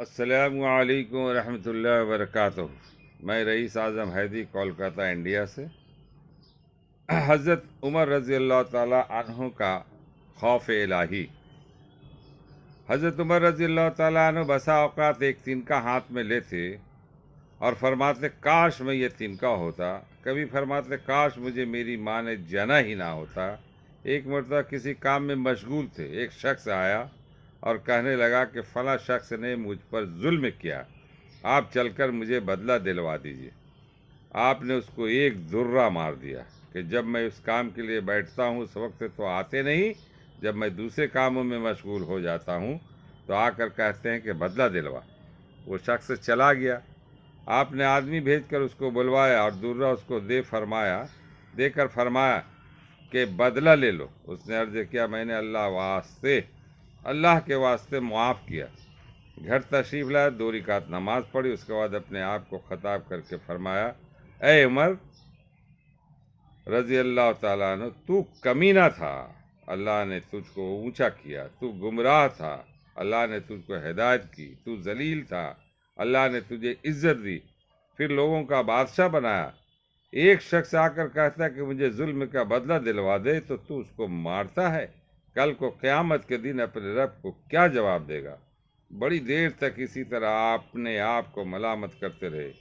السلام علیکم ورحمۃ اللہ وبرکاتہ۔ میں رئیس اعظم حیدی کولکاتہ انڈیا سے۔ حضرت عمر رضی اللہ تعالیٰ عنہ کا خوف الہی۔ حضرت عمر رضی اللہ تعالیٰ عنہ بسا اوقات ایک تنکا ہاتھ میں لیتے اور فرماتے کاش میں یہ تنکا ہوتا، کبھی فرماتے کاش مجھے میری ماں نے جنا ہی نہ ہوتا۔ ایک مرتبہ کسی کام میں مشغول تھے، ایک شخص آیا اور کہنے لگا کہ فلاں شخص نے مجھ پر ظلم کیا، آپ چل کر مجھے بدلہ دلوا دیجیے۔ آپ نے اس کو ایک ذرہ مار دیا کہ جب میں اس کام کے لیے بیٹھتا ہوں اس وقت تو آتے نہیں، جب میں دوسرے کاموں میں مشغول ہو جاتا ہوں تو آ کر کہتے ہیں کہ بدلہ دلوا۔ وہ شخص چلا گیا۔ آپ نے آدمی بھیج کر اس کو بلوایا اور ذرہ اس کو دے کر فرمایا کہ بدلہ لے لو۔ اس نے عرض کیا میں نے اللہ کے واسطے معاف کیا۔ گھر تشریف لایا، 2 رکعت نماز پڑھی، اس کے بعد اپنے آپ کو خطاب کر کے فرمایا اے عمر رضی اللہ تعالیٰ عنہ، تو کمینہ تھا، اللہ نے تجھ کو اونچا کیا، تو گمراہ تھا، اللہ نے تجھ کو ہدایت کی، تو ذلیل تھا، اللہ نے تجھے عزت دی، پھر لوگوں کا بادشاہ بنایا۔ ایک شخص آ کر کہتا ہے کہ مجھے ظلم کا بدلہ دلوا دے تو اس کو مارتا ہے، کل کو قیامت کے دن اپنے رب کو کیا جواب دے گا؟ بڑی دیر تک اسی طرح اپنے آپ کو ملامت کرتے رہے۔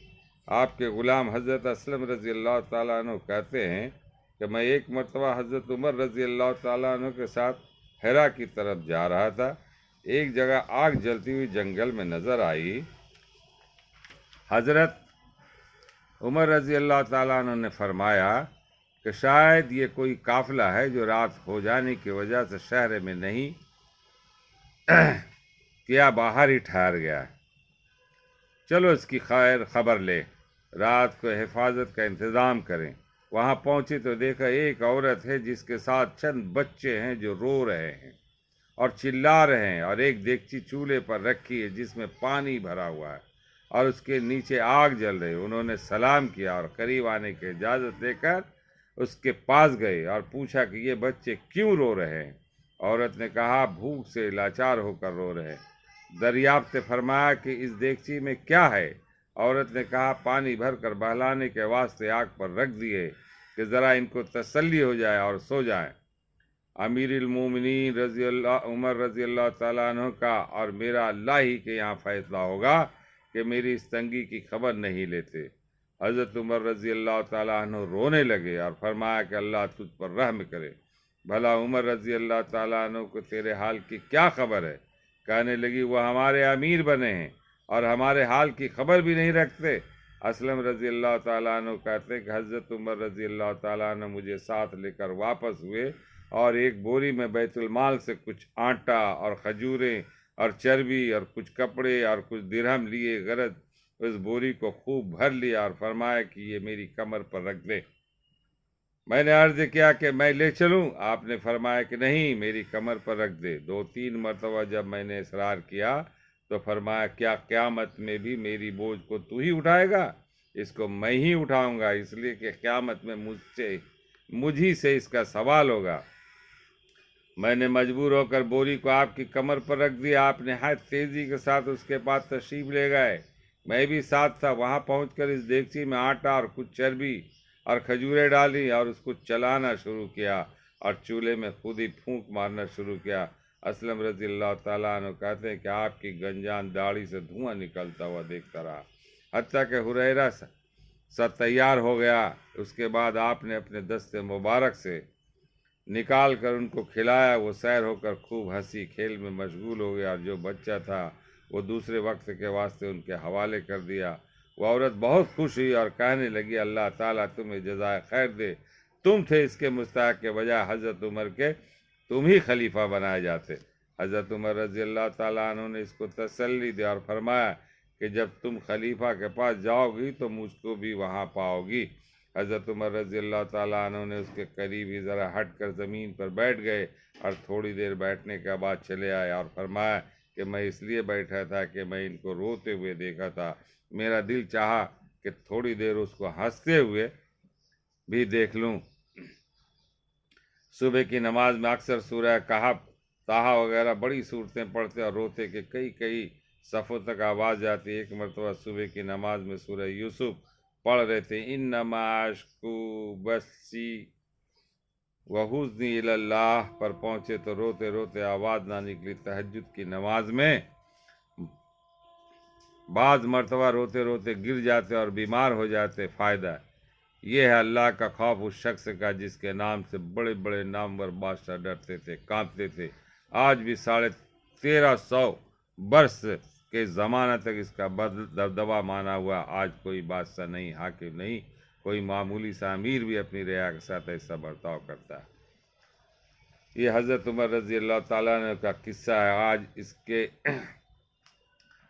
آپ کے غلام حضرت اسلم رضی اللہ تعالیٰ عنہ کہتے ہیں کہ میں ایک مرتبہ حضرت عمر رضی اللہ تعالیٰ عنہ کے ساتھ حرا کی طرف جا رہا تھا۔ ایک جگہ آگ جلتی ہوئی جنگل میں نظر آئی۔ حضرت عمر رضی اللہ تعالیٰ عنہ نے فرمایا کہ شاید یہ کوئی قافلہ ہے جو رات ہو جانے کی وجہ سے شہر میں نہیں کیا، باہر ہی ٹھہر گیا ہے، چلو اس کی خیر خبر لے، رات کو حفاظت کا انتظام کریں۔ وہاں پہنچے تو دیکھا ایک عورت ہے جس کے ساتھ چند بچے ہیں جو رو رہے ہیں اور چلا رہے ہیں، اور ایک دیگچی چولہے پر رکھی ہے جس میں پانی بھرا ہوا ہے اور اس کے نیچے آگ جل رہی۔ انہوں نے سلام کیا اور قریب آنے کی اجازت دے کر اس کے پاس گئے اور پوچھا کہ یہ بچے کیوں رو رہے ہیں؟ عورت نے کہا بھوک سے لاچار ہو کر رو رہے ہیں۔ دریافت سے فرمایا کہ اس دیگچی میں کیا ہے؟ عورت نے کہا پانی بھر کر بہلانے کے واسطے آگ پر رکھ دیے کہ ذرا ان کو تسلی ہو جائے اور سو جائیں۔ امیر المومنین عمر رضی اللہ تعالیٰ عنہ کا اور میرا اللہ ہی کے یہاں فیصلہ ہوگا کہ میری اس تنگی کی خبر نہیں لیتے۔ حضرت عمر رضی اللہ تعالیٰ عنہ رونے لگے اور فرمایا کہ اللہ تجھ پر رحم کرے۔ بھلا عمر رضی اللہ تعالیٰ عنہ کو تیرے حال کی کیا خبر ہے؟ کہنے لگی وہ ہمارے امیر بنے ہیں اور ہمارے حال کی خبر بھی نہیں رکھتے۔ اسلم رضی اللہ تعالیٰ عنہ کہتے ہیں کہ حضرت عمر رضی اللہ تعالیٰ عنہ مجھے ساتھ لے کر واپس ہوئے اور ایک بوری میں بیت المال سے کچھ آٹا اور کھجوریں اور چربی اور کچھ کپڑے اور کچھ درہم لیے، غرض اس بوری کو خوب بھر لیا اور فرمایا کہ یہ میری کمر پر رکھ دے۔ میں نے عرض کیا کہ میں لے چلوں؟ آپ نے فرمایا کہ نہیں، میری کمر پر رکھ دے۔ 2-3 مرتبہ جب میں نے اصرار کیا تو فرمایا کیا قیامت میں بھی میری بوجھ کو تو ہی اٹھائے گا؟ اس کو میں ہی اٹھاؤں گا، اس لیے کہ قیامت میں مجھ ہی سے اس کا سوال ہوگا۔ میں نے مجبور ہو کر بوری کو آپ کی کمر پر رکھ دیا۔ آپ نہایت تیزی کے ساتھ اس کے پاس تشریف لے گئے، میں بھی ساتھ تھا۔ وہاں پہنچ کر اس دیگچی میں آٹا اور کچھ چربی اور کھجوریں ڈالی اور اس کو چلانا شروع کیا اور چولہے میں خود ہی پھونک مارنا شروع کیا۔ اسلم رضی اللہ تعالیٰ عنہ کہتے ہیں کہ آپ کی گنجان داڑھی سے دھواں نکلتا ہوا دیکھتا رہا، حتیٰ کہ ہریرہ سب تیار ہو گیا۔ اس کے بعد آپ نے اپنے دست مبارک سے نکال کر ان کو کھلایا۔ وہ سیر ہو کر خوب ہنسی کھیل میں مشغول ہو گیا اور جو بچہ تھا وہ دوسرے وقت کے واسطے ان کے حوالے کر دیا۔ وہ عورت بہت خوش ہوئی اور کہنے لگی اللہ تعالیٰ تمہیں جزائے خیر دے، تم تھے اس کے مستحق کے بجائے حضرت عمر کے تم ہی خلیفہ بنائے جاتے۔ حضرت عمر رضی اللہ تعالیٰ عنہ نے اس کو تسلی دی اور فرمایا کہ جب تم خلیفہ کے پاس جاؤ گی تو مجھ کو بھی وہاں پاؤ گی۔ حضرت عمر رضی اللہ تعالیٰ عنہ نے اس کے قریب ہی ذرا ہٹ کر زمین پر بیٹھ گئے اور تھوڑی دیر بیٹھنے کے بعد چلے آئے اور فرمایا کہ میں اس لیے بیٹھا تھا کہ میں ان کو روتے ہوئے دیکھا تھا، میرا دل چاہا کہ تھوڑی دیر اس کو ہنستے ہوئے بھی دیکھ لوں۔ صبح کی نماز میں اکثر سورہ کہف، طٰہٰ وغیرہ بڑی صورتیں پڑھتے اور روتے کہ کئی صفوں تک آواز جاتی. ایک مرتبہ صبح کی نماز میں سورہ یوسف پڑھ رہے تھے. انما اشکو بسی وحزنی الی اللہ پر پہنچے تو روتے روتے آواز نہ نکلی. تہجد کی نماز میں بعض مرتبہ روتے روتے گر جاتے اور بیمار ہو جاتے. فائدہ یہ ہے اللہ کا خوف اس شخص کا جس کے نام سے بڑے بڑے نامور بادشاہ ڈرتے تھے، کانپتے تھے. آج بھی 1350 برس کے زمانہ تک اس کا دبدبا مانا ہوا. آج کوئی بادشاہ نہیں، حاکم نہیں، کوئی معمولی سا امیر بھی اپنی رعایا کے ساتھ ایسا برتاؤ کرتا ہے. یہ حضرت عمر رضی اللہ تعالیٰ عنہ کا قصہ ہے. آج اس کے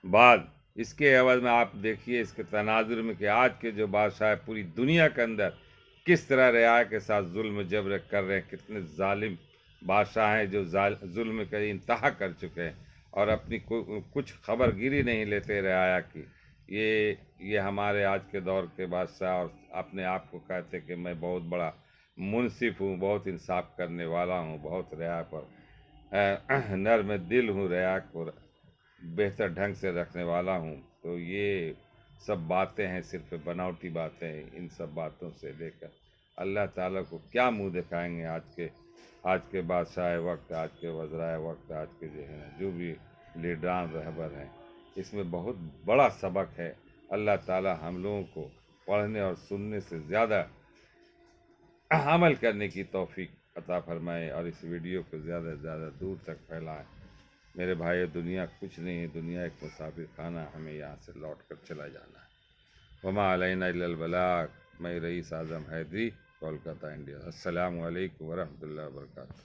بعد اس کے عوض میں آپ دیکھیے اس کے تناظر میں کہ آج کے جو بادشاہ پوری دنیا کے اندر کس طرح رعایا کے ساتھ ظلم جبر کر رہے ہیں. کتنے ظالم بادشاہ ہیں جو ظلم کا انتہا کر چکے ہیں اور اپنی کچھ خبر گیری نہیں لیتے رعایا کی. یہ ہمارے آج کے دور کے بادشاہ اور اپنے آپ کو کہتے کہ میں بہت بڑا منصف ہوں، بہت انصاف کرنے والا ہوں، بہت رعایا پر نرم دل ہوں، رعایا کو بہتر ڈھنگ سے رکھنے والا ہوں. تو یہ سب باتیں ہیں، صرف بناوٹی باتیں ہیں. ان سب باتوں سے لے کر اللہ تعالیٰ کو کیا منہ دکھائیں گے آج کے بادشاہ وقت، آج کے وزرائے وقت، آج کے جو بھی لیڈران رہبر ہیں. اس میں بہت بڑا سبق ہے. اللہ تعالیٰ ہم لوگوں کو پڑھنے اور سننے سے زیادہ عمل کرنے کی توفیق عطا فرمائے اور اس ویڈیو کو زیادہ سے زیادہ دور تک پھیلائے. میرے بھائی، دنیا کچھ نہیں ہے، دنیا ایک مسافر خانہ، ہمیں یہاں سے لوٹ کر چلا جانا ہے. وما علینا الا البلاغ. میں رئیس اعظم حیدری، کولکاتہ، انڈیا. السلام علیکم ورحمۃ اللہ وبرکاتہ.